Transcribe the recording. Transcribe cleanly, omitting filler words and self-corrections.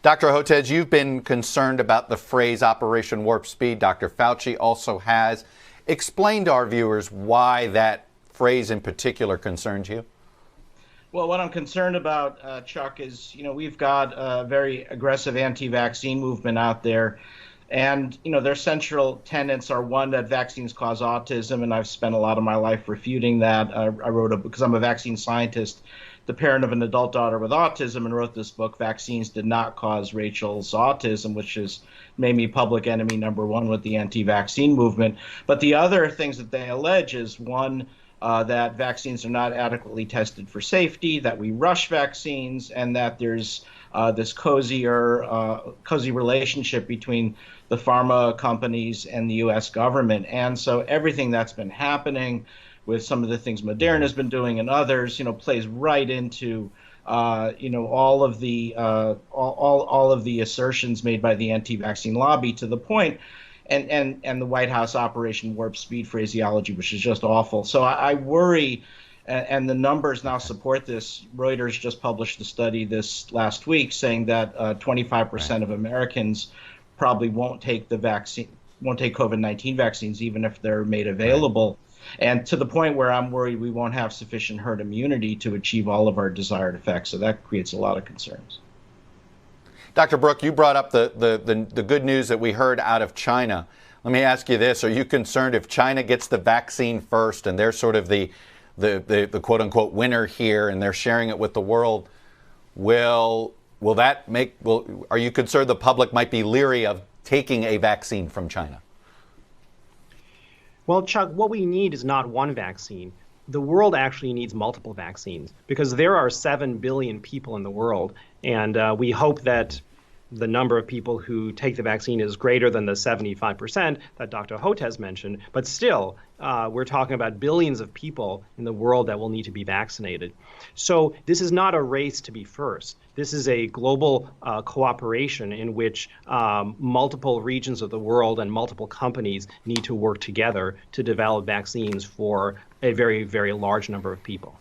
Dr. Hotez, you've been concerned about the phrase Operation Warp Speed. Dr. Fauci also has. Explain to our viewers why that phrase in particular concerns you. Well, what I'm concerned about, Chuck, is, we've got a very aggressive anti-vaccine movement out there. And, their central tenets are, one, that vaccines cause autism, and I've spent a lot of my life refuting that. I wrote because I'm a vaccine scientist, the parent of an adult daughter with autism, and wrote this book, Vaccines Did Not Cause Rachel's Autism, which has made me public enemy number one with the anti-vaccine movement. But the other things that they allege is, one, that vaccines are not adequately tested for safety, that we rush vaccines, and that there's this cozy relationship between the pharma companies and the U.S. government. And so everything that's been happening with some of the things Moderna has been doing and others, plays right into all of the assertions made by the anti-vaccine lobby, to the point, and the White House Operation Warp Speed phraseology, which is just awful. So I worry, and the numbers now support this. Reuters just published a study this last week saying that 25% of Americans probably won't take COVID-19 vaccines, even if they're made available. Right. And to the point where I'm worried we won't have sufficient herd immunity to achieve all of our desired effects. So that creates a lot of concerns. Dr. Brook, you brought up the good news that we heard out of China. Let me ask you this. Are you concerned if China gets the vaccine first and they're sort of the quote unquote winner here and they're sharing it with the world, are you concerned the public might be leery of taking a vaccine from China? Well, Chuck, what we need is not one vaccine. The world actually needs multiple vaccines because there are 7 billion people in the world, and we hope that the number of people who take the vaccine is greater than the 75% that Dr. Hotez mentioned. But still, we're talking about billions of people in the world that will need to be vaccinated. So this is not a race to be first. This is a global cooperation in which multiple regions of the world and multiple companies need to work together to develop vaccines for a very, very large number of people.